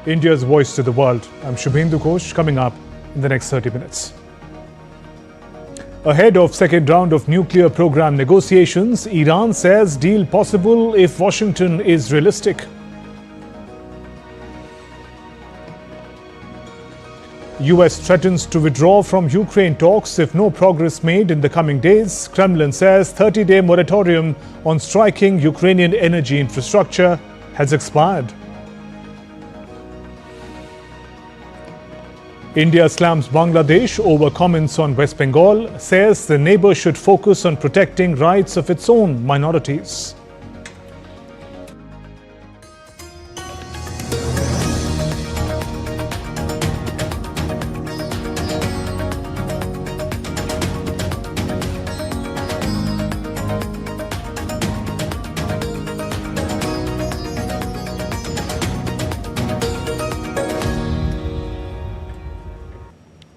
India's voice to the world. I'm Shubhendu Ghosh, coming up in the next 30 minutes. Ahead of second round of nuclear program negotiations, Iran says deal possible if Washington is realistic. US threatens to withdraw from Ukraine talks if no progress made in the coming days. Kremlin says 30-day moratorium on striking Ukrainian energy infrastructure has expired. India slams Bangladesh over comments on West Bengal, says the neighbour should focus on protecting rights of its own minorities.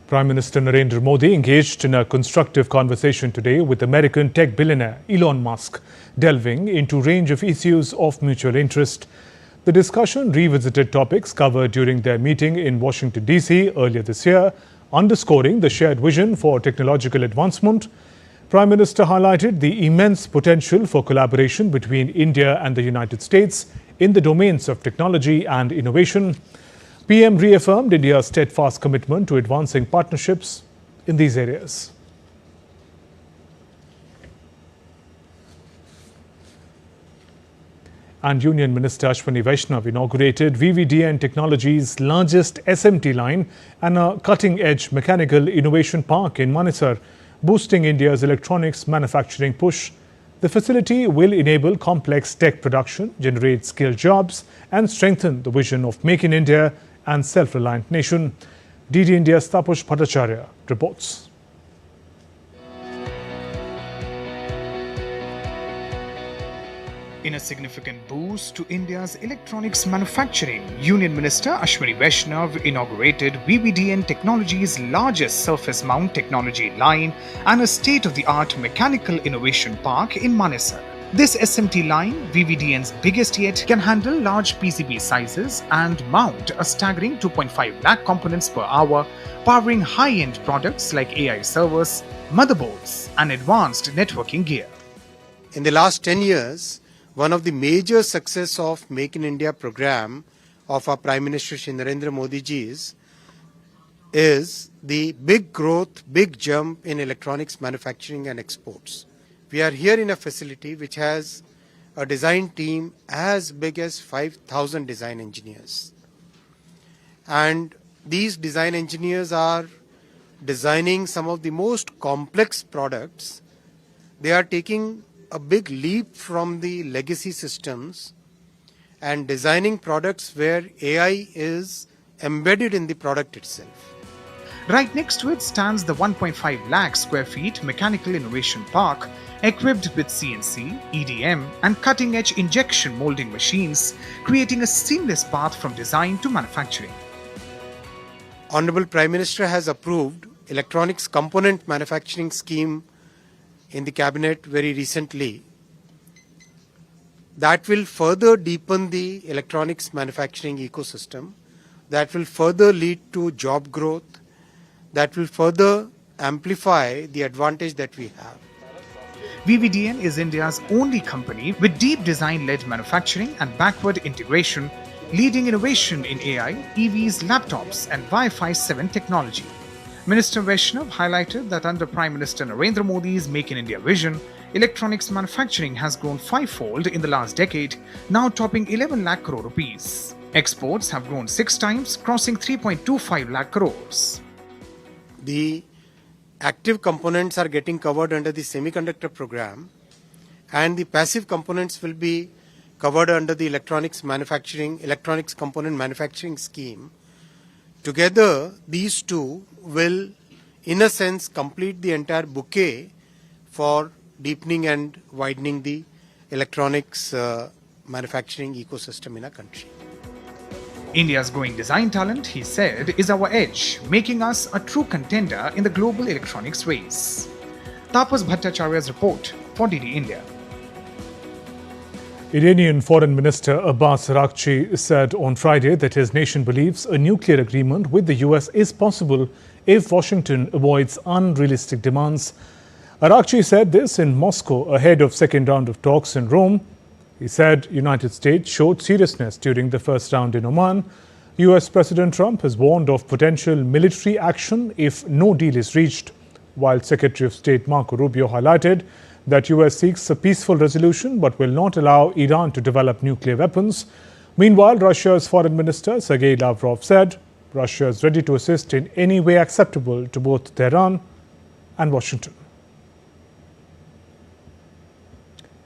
Prime Minister Narendra Modi engaged in a constructive conversation today with American tech billionaire Elon Musk, delving into a range of issues of mutual interest. The discussion revisited topics covered during their meeting in Washington, D.C. earlier this year, underscoring the shared vision for technological advancement. Prime Minister highlighted the immense potential for collaboration between India and the United States in the domains of technology and innovation. PM reaffirmed India's steadfast commitment to advancing partnerships in these areas. And Union Minister Ashwini Vaishnav inaugurated VVDN Technologies' largest SMT line and a cutting-edge mechanical innovation park in Manesar, boosting India's electronics manufacturing push. The facility will enable complex tech production, generate skilled jobs, and strengthen the vision of Make in India and self-reliant nation. DD India's Taposh Bhattacharya reports. In a significant boost to India's electronics manufacturing, Union Minister Ashwini Vaishnav inaugurated VVDN Technologies' largest surface mount technology line and a state-of-the-art mechanical innovation park in Manesar. This SMT line, VVDN's biggest yet, can handle large PCB sizes and mount a staggering 2.5 lakh components per hour, powering high-end products like AI servers, motherboards, and advanced networking gear. In the last 10 years, one of the major success of Make in India program of our Prime Minister Shri Narendra Modi ji's is the big growth, big jump in electronics manufacturing and exports. We are here in a facility which has a design team as big as 5,000 design engineers. And these design engineers are designing some of the most complex products. They are taking a big leap from the legacy systems and designing products where AI is embedded in the product itself. Right next to it stands the 1.5 lakh square feet Mechanical Innovation Park, equipped with CNC, EDM, and cutting-edge injection molding machines, creating a seamless path from design to manufacturing. Honorable Prime Minister has approved electronics component manufacturing scheme in the cabinet very recently. That will further deepen the electronics manufacturing ecosystem. That will further lead to job growth. That will further amplify the advantage that we have. VVDN is India's only company with deep design-led manufacturing and backward integration, leading innovation in AI, EVs, laptops, and Wi-Fi 7 technology. Minister Vaishnav highlighted that under Prime Minister Narendra Modi's Make in India vision, electronics manufacturing has grown fivefold in the last decade, now topping 11 lakh crore rupees. Exports have grown 6 times, crossing 3.25 lakh crores. The active components are getting covered under the semiconductor program, and the passive components will be covered under the electronics component manufacturing scheme. Together, these two will, in a sense, complete the entire bouquet for deepening and widening the electronics manufacturing ecosystem in our country. India's growing design talent, he said, is our edge, making us a true contender in the global electronics race. Tapas Bhattacharya's report for DD India. Iranian Foreign Minister Abbas Araghchi said on Friday that his nation believes a nuclear agreement with the US is possible if Washington avoids unrealistic demands. Araghchi said this in Moscow ahead of second round of talks in Rome. He said United States showed seriousness during the first round in Oman. US President Trump has warned of potential military action if no deal is reached, while Secretary of State Marco Rubio highlighted that US seeks a peaceful resolution but will not allow Iran to develop nuclear weapons. Meanwhile, Russia's Foreign Minister Sergei Lavrov said Russia is ready to assist in any way acceptable to both Tehran and Washington.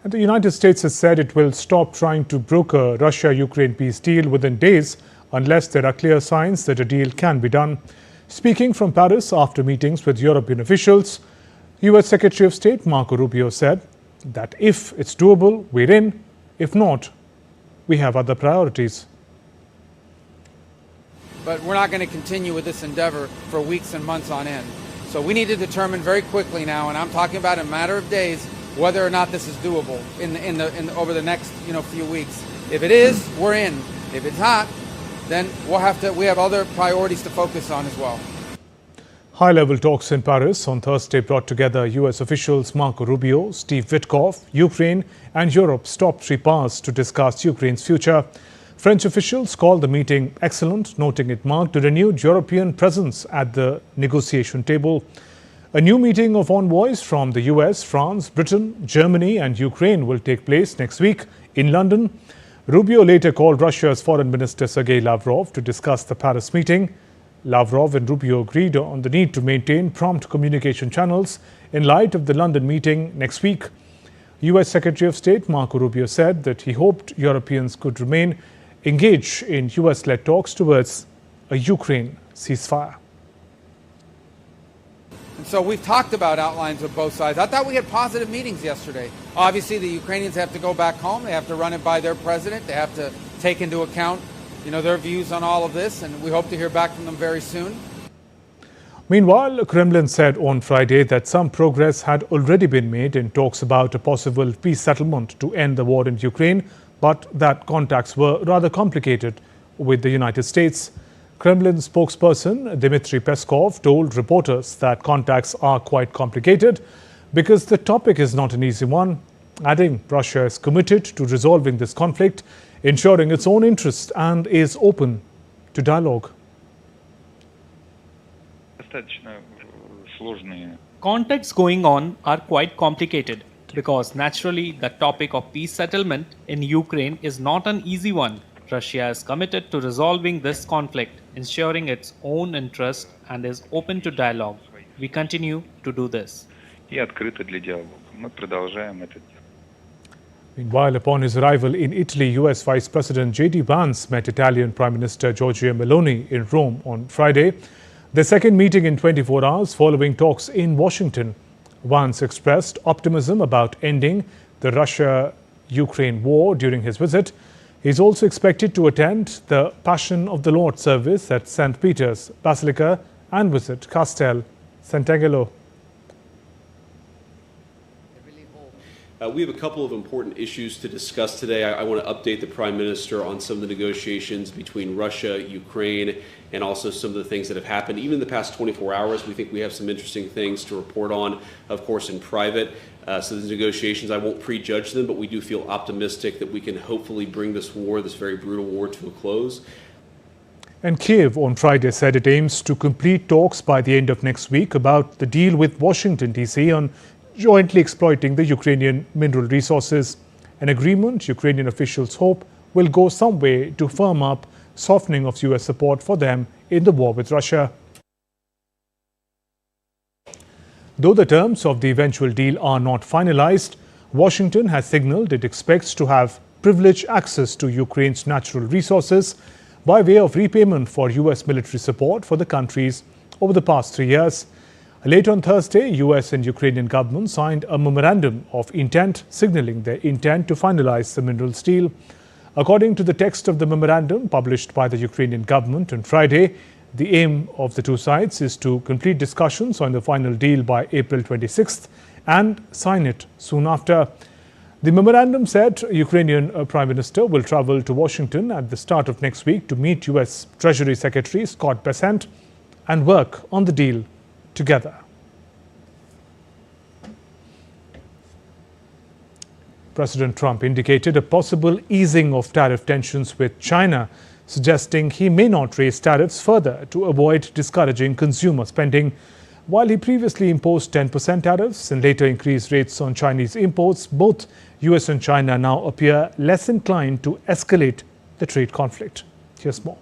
And the United States has said it will stop trying to broker Russia-Ukraine peace deal within days unless there are clear signs that a deal can be done. Speaking from Paris after meetings with European officials, US Secretary of State Marco Rubio said that if it's doable, we're in. If not, we have other priorities. But we're not going to continue with this endeavor for weeks and months on end. So we need to determine very quickly now, and I'm talking about in a matter of days, whether or not this is doable over the next few weeks. If it is, we're in. If it's not, then we have other priorities to focus on as well. High-level talks in Paris on Thursday brought together US officials Marco Rubio, Steve Witkoff, Ukraine and Europe's top three powers to discuss Ukraine's future. French officials called the meeting excellent, noting it marked a renewed European presence at the negotiation table. A new meeting of envoys from the US, France, Britain, Germany and Ukraine will take place next week in London. Rubio later called Russia's Foreign Minister Sergei Lavrov to discuss the Paris meeting. Lavrov and Rubio agreed on the need to maintain prompt communication channels in light of the London meeting next week. US Secretary of State Marco Rubio said that he hoped Europeans could remain engaged in US-led talks towards a Ukraine ceasefire. And so we've talked about outlines of both sides. I thought we had positive meetings yesterday. Obviously, the Ukrainians have to go back home. They have to run it by their president. They have to take into account their views on all of this, and we hope to hear back from them very soon. Meanwhile, the Kremlin said on Friday that some progress had already been made in talks about a possible peace settlement to end the war in Ukraine, but that contacts were rather complicated with the United States. Kremlin spokesperson Dmitry Peskov told reporters that contacts are quite complicated because the topic is not an easy one, adding Russia is committed to resolving this conflict, ensuring its own interests and is open to dialogue. Contacts going on are quite complicated because naturally the topic of peace settlement in Ukraine is not an easy one. Russia is committed to resolving this conflict, ensuring its own interest and is open to dialogue. We continue to do this. Meanwhile, upon his arrival in Italy, US Vice President J.D. Vance met Italian Prime Minister Giorgia Meloni in Rome on Friday, the second meeting in 24 hours following talks in Washington. Vance expressed optimism about ending the Russia-Ukraine war during his visit. He is also expected to attend the Passion of the Lord service at St. Peter's Basilica and visit Castel Sant'Angelo. We have a couple of important issues to discuss today. I want to update the Prime Minister on some of the negotiations between Russia, Ukraine, and also some of the things that have happened. Even in the past 24 hours, we think we have some interesting things to report on, of course, in private. So the negotiations, I won't prejudge them, but we do feel optimistic that we can hopefully bring this war, this very brutal war, to a close. And Kiev on Friday said it aims to complete talks by the end of next week about the deal with Washington, D.C. on jointly exploiting the Ukrainian mineral resources. An agreement Ukrainian officials hope will go some way to firm up softening of US support for them in the war with Russia. Though the terms of the eventual deal are not finalized, Washington has signaled it expects to have privileged access to Ukraine's natural resources by way of repayment for US military support for the countries over the past 3 years. Late on Thursday, US and Ukrainian governments signed a memorandum of intent signaling their intent to finalize the minerals deal. According to the text of the memorandum published by the Ukrainian government on Friday, the aim of the two sides is to complete discussions on the final deal by April 26th and sign it soon after. The memorandum said Ukrainian Prime Minister will travel to Washington at the start of next week to meet US Treasury Secretary Scott Bessent and work on the deal together. President Trump indicated a possible easing of tariff tensions with China, suggesting he may not raise tariffs further to avoid discouraging consumer spending. While he previously imposed 10% tariffs and later increased rates on Chinese imports, both US and China now appear less inclined to escalate the trade conflict. Here's more.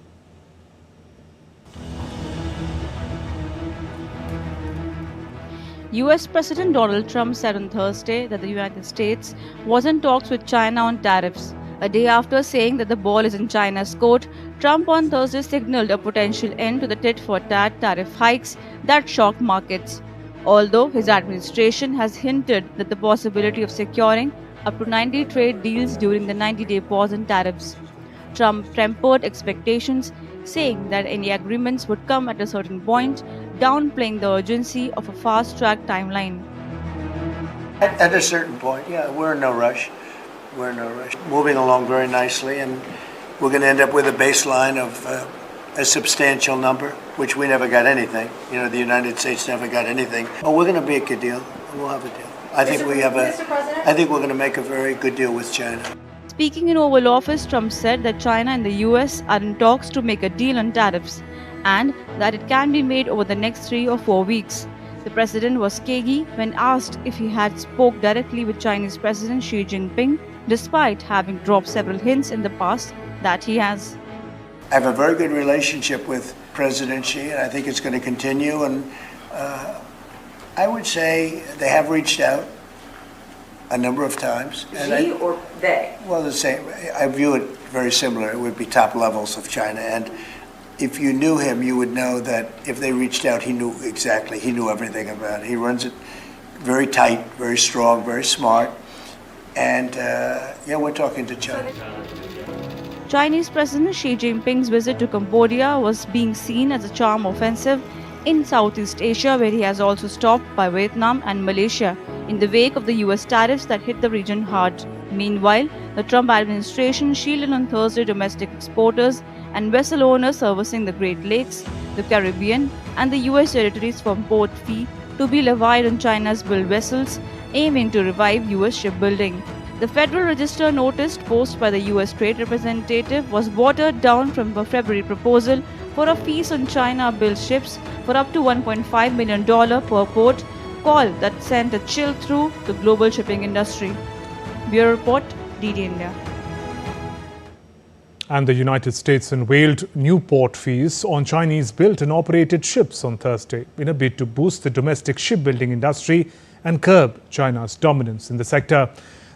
US President Donald Trump said on Thursday that the United States was in talks with China on tariffs. A day after saying that the ball is in China's court, Trump on Thursday signaled a potential end to the tit-for-tat tariff hikes that shocked markets. Although his administration has hinted that the possibility of securing up to 90 trade deals during the 90-day pause in tariffs. Trump tempered expectations, saying that any agreements would come at a certain point, downplaying the urgency of a fast-track timeline. At a certain point, yeah, we're in no rush. We're in no rush. Moving along very nicely, and we're going to end up with a baseline of a substantial number, which we never got anything. You know, the United States never got anything. But we're going to make a deal. We'll have a deal. I think we're going to make a very good deal with China. Speaking in Oval Office, Trump said that China and the US are in talks to make a deal on tariffs and that it can be made over the next 3 or 4 weeks. The president was cagey when asked if he had spoke directly with Chinese President Xi Jinping, despite having dropped several hints in the past that he has. I have a very good relationship with President Xi, and I think it's going to continue. And I would say they have reached out a number of times. Xi or they? Well, the same. I view it very similar. It would be top levels of China. And if you knew him, you would know that if they reached out, he knew exactly. He knew everything about it. He runs it very tight, very strong, very smart. And yeah, we're talking to China. Chinese President Xi Jinping's visit to Cambodia was being seen as a charm offensive in Southeast Asia, where he has also stopped by Vietnam and Malaysia in the wake of the US tariffs that hit the region hard. Meanwhile, the Trump administration shielded on Thursday domestic exporters and vessel owners servicing the Great Lakes, the Caribbean, and the US territories from port fee to be levied on China's built vessels, aiming to revive US shipbuilding. The Federal Register notice posted by the US Trade Representative was watered down from a February proposal for a fees on China-built ships for up to $1.5 million per port, call that sent a chill through the global shipping industry. Bureau Report, DD India. And the United States unveiled new port fees on Chinese-built and operated ships on Thursday in a bid to boost the domestic shipbuilding industry and curb China's dominance in the sector.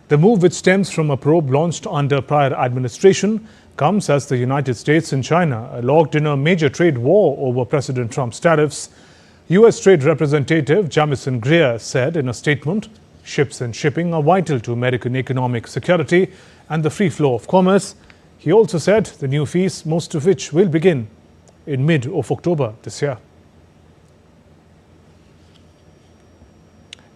The move, which stems from a probe launched under prior administration, comes as the United States and China are locked in a major trade war over President Trump's tariffs. U.S. Trade Representative Jamieson Greer said in a statement, ships and shipping are vital to American economic security and the free flow of commerce. He also said the new fees, most of which will begin in mid of October this year.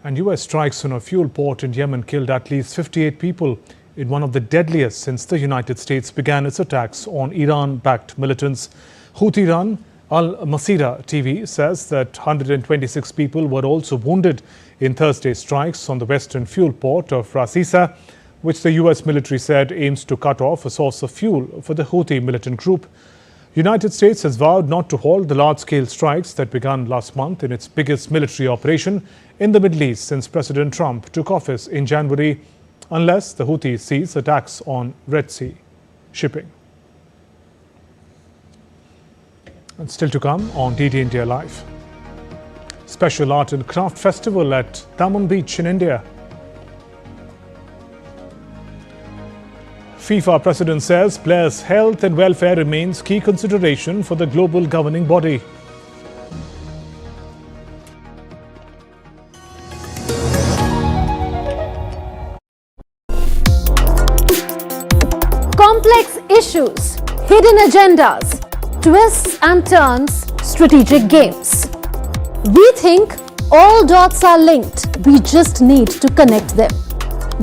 And US strikes on a fuel port in Yemen killed at least 58 people in one of the deadliest since the United States began its attacks on Iran-backed militants. Houthi-run Al Masira TV says that 126 people were also wounded in Thursday's strikes on the western fuel port of Ras Isa, which the US military said aims to cut off a source of fuel for the Houthi militant group. United States has vowed not to halt the large-scale strikes that began last month in its biggest military operation in the Middle East since President Trump took office in January, unless the Houthis cease attacks on Red Sea shipping. And still to come on DD India Live. Special Art and Craft Festival at Daman Beach in India. FIFA president says players' health and welfare remains key consideration for the global governing body. Complex issues, hidden agendas, twists and turns, strategic games. We think all dots are linked. We just need to connect them.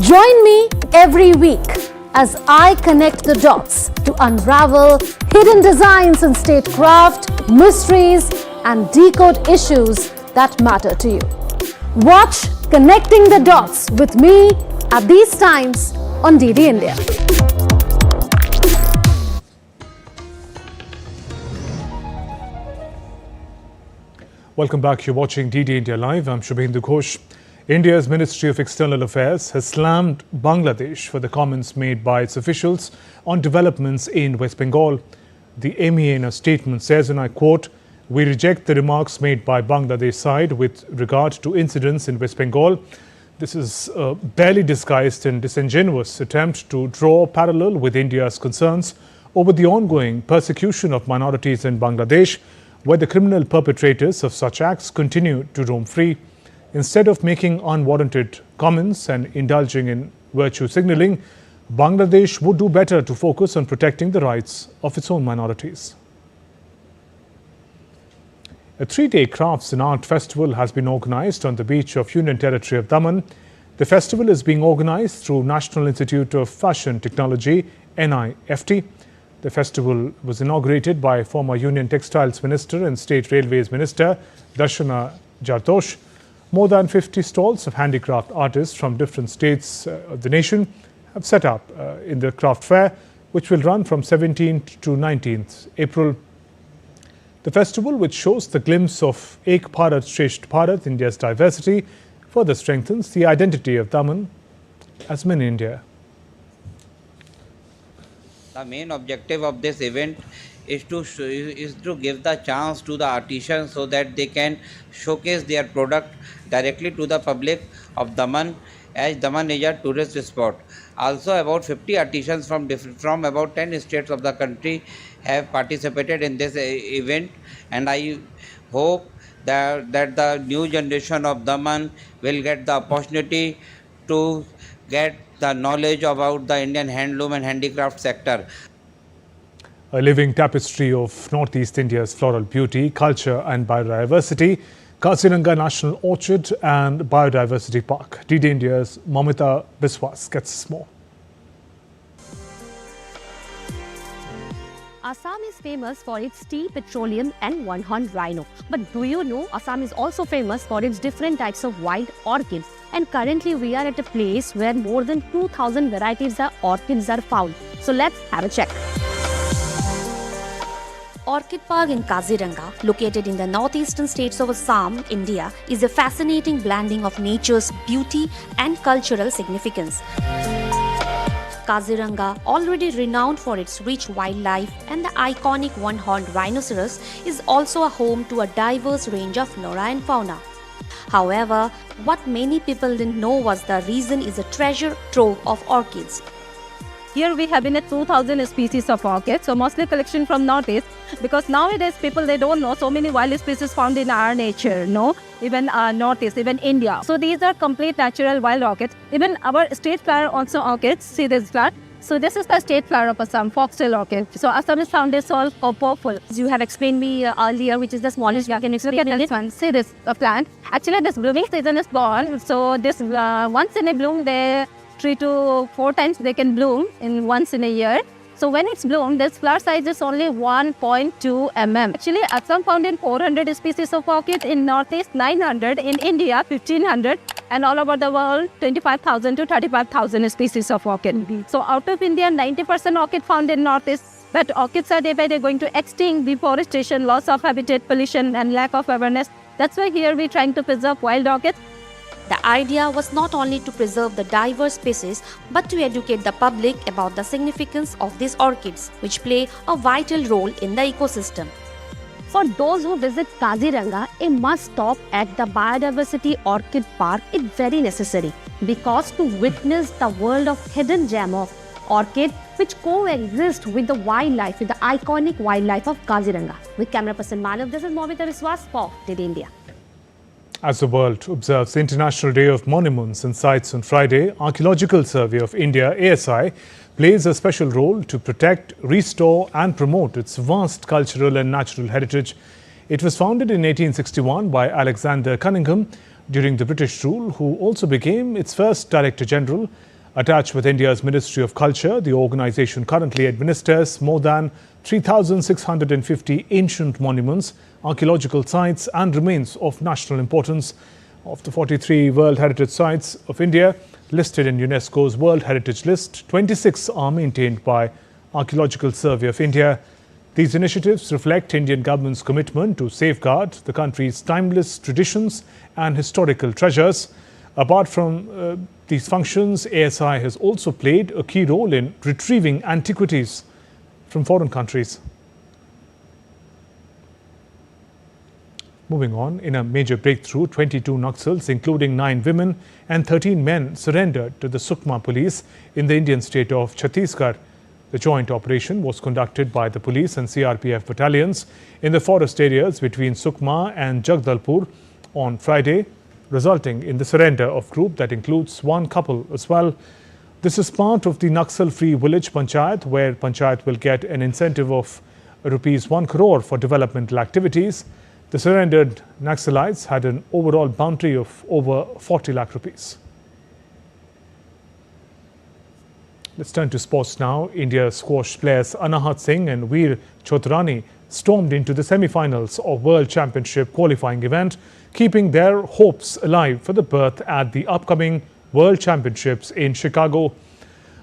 Join me every week as I connect the dots to unravel hidden designs in statecraft, mysteries, and decode issues that matter to you. Watch Connecting the Dots with me at these times on DD India. Welcome back. You're watching DD India Live. I'm Shubhendu Ghosh. India's Ministry of External Affairs has slammed Bangladesh for the comments made by its officials on developments in West Bengal. The MEA in a statement says, and I quote, "We reject the remarks made by Bangladesh side with regard to incidents in West Bengal. This is a barely disguised and disingenuous attempt to draw a parallel with India's concerns over the ongoing persecution of minorities in Bangladesh, where the criminal perpetrators of such acts continue to roam free. Instead of making unwarranted comments and indulging in virtue signaling, Bangladesh would do better to focus on protecting the rights of its own minorities." A 3-day crafts and art festival has been organized on the beach of Union Territory of Daman. The festival is being organized through National Institute of Fashion Technology, NIFT. The festival was inaugurated by former Union Textiles Minister and State Railways Minister Darshana Jartosh. More than 50 stalls of handicraft artists from different states of the nation have set up in the craft fair, which will run from 17th to 19th April. The festival, which shows the glimpse of Ek Bharat Shresth Bharat, India's diversity, further strengthens the identity of Daman as Mini India. The main objective of this event is to give the chance to the artisans so that they can showcase their product directly to the public of Daman, as Daman is a tourist spot. Also, about 50 artisans from about 10 states of the country have participated in this event, and I hope that the new generation of Daman will get the opportunity to get the knowledge about the Indian handloom and handicraft sector. A living tapestry of Northeast India's floral beauty, culture and biodiversity, Kaziranga National Orchid and Biodiversity Park. DD India's Mamita Biswas gets us more. Assam is famous for its tea, petroleum and one-horned rhino. But do you know Assam is also famous for its different types of wild orchids? And currently we are at a place where more than 2,000 varieties of orchids are found. So let's have a check. Orchid Park in Kaziranga, located in the northeastern states of Assam, India, is a fascinating blending of nature's beauty and cultural significance. Kaziranga, already renowned for its rich wildlife and the iconic one-horned rhinoceros, is also a home to a diverse range of flora and fauna. However, what many people didn't know was the region is a treasure trove of orchids. Here we have been at 2,000 species of orchids, so mostly collection from Northeast, because nowadays people, they don't know so many wild species found in our nature, no? Even Northeast, even India. So these are complete natural wild orchids. Even our state flower also orchids, see this flower. So this is the state flower of Assam, foxtail orchid. So Assam is found is all purple. You have explained me earlier, which is the smallest. You can explain this one. See this plant. Actually, this blooming season is gone. So this once in a bloom, they 3 to 4 times they can bloom in once in a year. So when it's bloomed, this flower size is only 1.2 mm. Actually, Assam found in 400 species of orchid, in Northeast 900, in India 1500, and all over the world 25,000 to 35,000 species of orchid. So out of India, 90% orchid found in Northeast. But orchids are day by day going to extinct, deforestation, loss of habitat, pollution, and lack of awareness. That's why here we're trying to preserve wild orchids. The idea was not only to preserve the diverse species, but to educate the public about the significance of these orchids, which play a vital role in the ecosystem. For those who visit Kaziranga, a must stop at the Biodiversity Orchid Park is very necessary, because to witness the world of hidden gem of orchid which coexist with the wildlife, with the iconic wildlife of Kaziranga. With camera person Manav, this is Mamita Biswas for DD India. As the world observes the International Day of Monuments and Sites on Friday, Archaeological Survey of India, ASI, plays a special role to protect, restore and promote its vast cultural and natural heritage. It was founded in 1861 by Alexander Cunningham during the British rule, who also became its first Director General. Attached with India's Ministry of Culture, the organization currently administers more than 3,650 ancient monuments, archaeological sites and remains of national importance. Of the 43 World Heritage Sites of India listed in UNESCO's World Heritage List, 26 are maintained by Archaeological Survey of India. These initiatives reflect Indian government's commitment to safeguard the country's timeless traditions and historical treasures. Apart from these functions, ASI has also played a key role in retrieving antiquities from foreign countries. Moving on, in a major breakthrough, 22 Naxals, including 9 women and 13 men, surrendered to the Sukma police in the Indian state of Chhattisgarh. The joint operation was conducted by the police and CRPF battalions in the forest areas between Sukma and Jagdalpur on Friday, resulting in the surrender of group that includes one couple as well. This is part of the Naxal-free village Panchayat, where Panchayat will get an incentive of rupees 1 crore for developmental activities. The surrendered Naxalites had an overall bounty of over 40 lakh rupees. Let's turn to sports now. India's squash players Anahat Singh and Veer Chotrani stormed into the semi-finals of World Championship qualifying event, keeping their hopes alive for the berth at the upcoming World Championships in Chicago.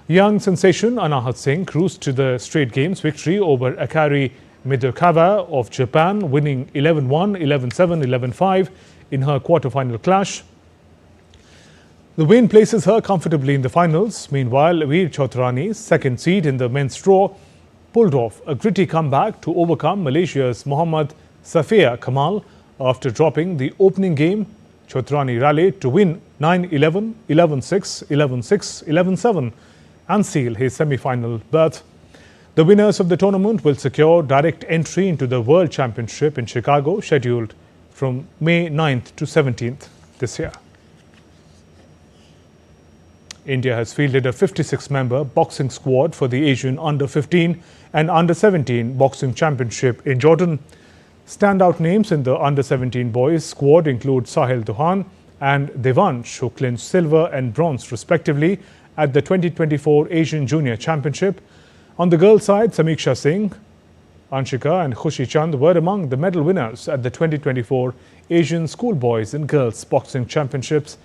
Young sensation Anahat Singh cruised to the straight games victory over Akari Midokawa of Japan, winning 11-1, 11-7, 11-5 in her quarter-final clash. The win places her comfortably in the finals. Meanwhile, Veer Chotrani's second seed in the men's draw pulled off a gritty comeback to overcome Malaysia's Muhammad Safia Kamal after dropping the opening game. Chotrani rallied to win 9-11, 11-6, 11-6, 11-7 and seal his semi-final berth. The winners of the tournament will secure direct entry into the World Championship in Chicago, scheduled from May 9th to 17th this year. India has fielded a 56-member boxing squad for the Asian Under-15 and Under-17 Boxing Championship in Jordan. Standout names in the Under-17 boys squad include Sahil Duhan and Devansh, who clinched silver and bronze respectively at the 2024 Asian Junior Championship. On the girls' side, Samiksha Singh, Anshika and Khushi Chand were among the medal winners at the 2024 Asian Schoolboys and Girls Boxing Championships.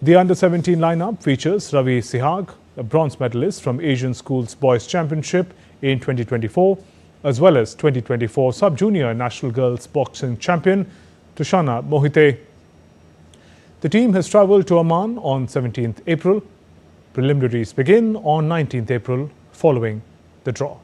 The Under-17 lineup features Ravi Sihag, a bronze medalist from Asian Schools Boys Championship in 2024, as well as 2024 Sub-Junior National Girls Boxing Champion Tushana Mohite. The team has travelled to Oman on 17th April. Preliminaries begin on 19th April following the draw.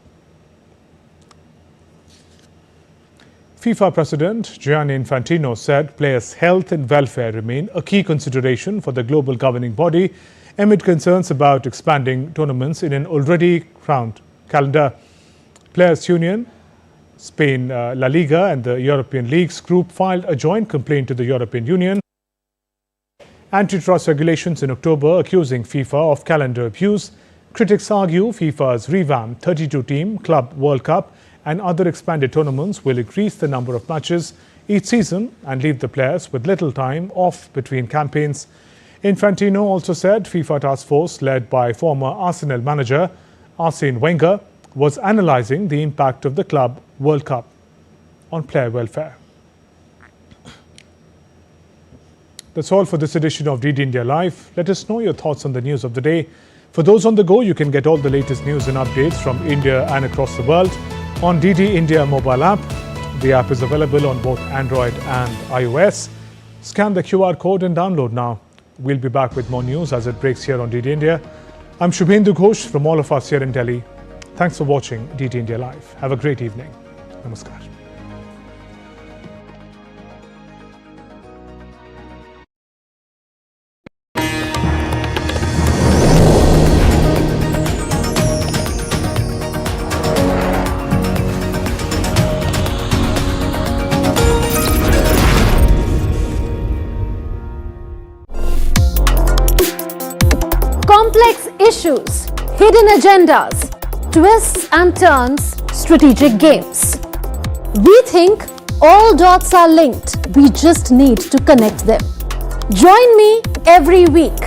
FIFA President Gianni Infantino said players' health and welfare remain a key consideration for the global governing body amid concerns about expanding tournaments in an already crammed calendar. Players' Union, Spain La Liga and the European Leagues group filed a joint complaint to the European Union antitrust regulations in October, accusing FIFA of calendar abuse. Critics argue FIFA's revamped 32-team Club World Cup and other expanded tournaments will increase the number of matches each season and leave the players with little time off between campaigns. Infantino also said FIFA task force led by former Arsenal manager Arsene Wenger was analysing the impact of the Club World Cup on player welfare. That's all for this edition of DD India Live. Let us know your thoughts on the news of the day. For those on the go, you can get all the latest news and updates from India and across the world on DD India mobile app. The app is available on both Android and iOS. Scan the QR code and download now. We'll be back with more news as it breaks here on DD India. I'm Shubhendu Ghosh from all of us here in Delhi. Thanks for watching DD India Live. Have a great evening. Namaskar. Complex issues, hidden agendas, twists and turns, strategic games. We think all dots are linked. We just need to connect them. Join me every week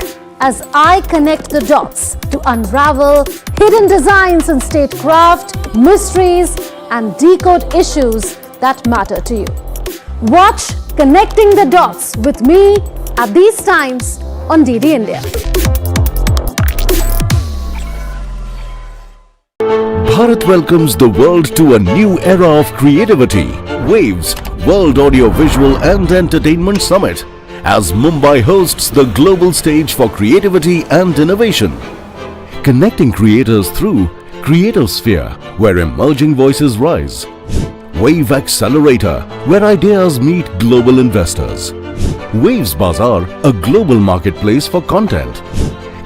as I connect the dots to unravel hidden designs in statecraft, mysteries, and decode issues that matter to you. Watch Connecting the Dots with me at these times on DD India. Bharat welcomes the world to a new era of creativity. Waves World Audiovisual and Entertainment Summit as Mumbai hosts the global stage for creativity and innovation. Connecting creators through Creatosphere, where emerging voices rise. Wave Accelerator, where ideas meet global investors. Waves Bazaar, a global marketplace for content.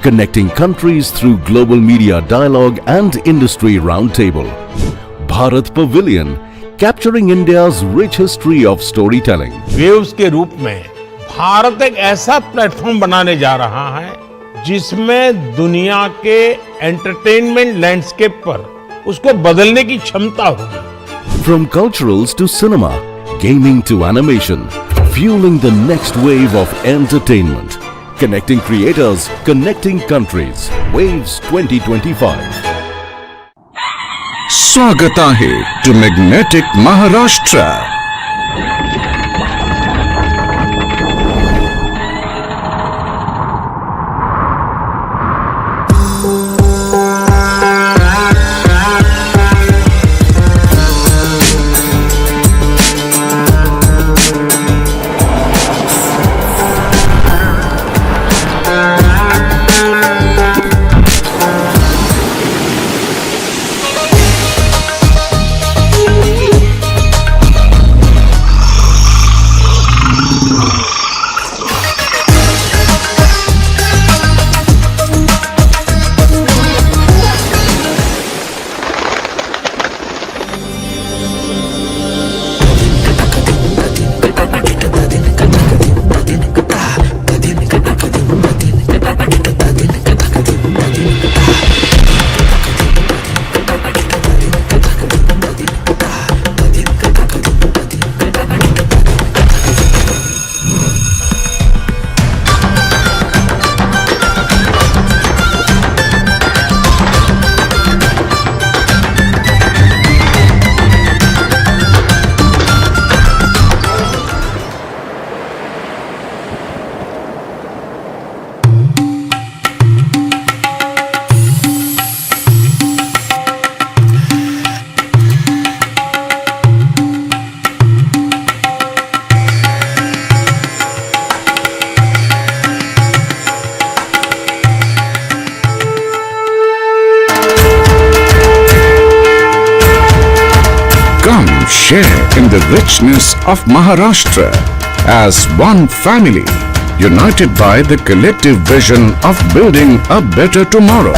Connecting countries through global media dialogue and industry roundtable. Bharat Pavilion, capturing India's rich history of storytelling. Waves के रूप में भारत एक ऐसा platform बनाने जा रहा है जिसमें दुनिया के एंटरटेनमेंट लैंडस्केप पर उसको बदलने की क्षमता होगी. From culturals to cinema, gaming to animation, fueling the next wave of entertainment. Connecting creators, connecting countries. Waves 2025. स्वागत आहे to magnetic Maharashtra. Share in the richness of Maharashtra as one family, united by the collective vision of building a better tomorrow.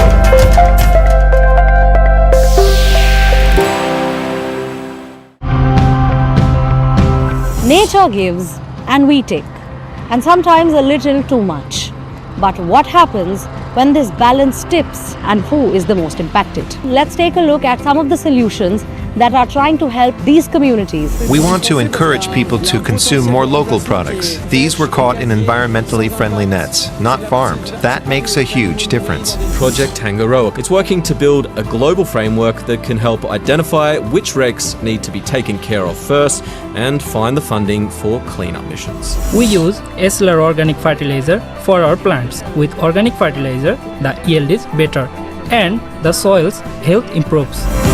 Nature gives and we take, and sometimes a little too much. But what happens when this balance tips, and who is the most impacted? Let's take a look at some of the solutions that are trying to help these communities. We want to encourage people to consume more local products. These were caught in environmentally friendly nets, not farmed. That makes a huge difference. Project Tangaroa. It's working to build a global framework that can help identify which wrecks need to be taken care of first and find the funding for cleanup missions. We use slr organic fertilizer for our plants. With organic fertilizer, the yield is better and the soil's health improves.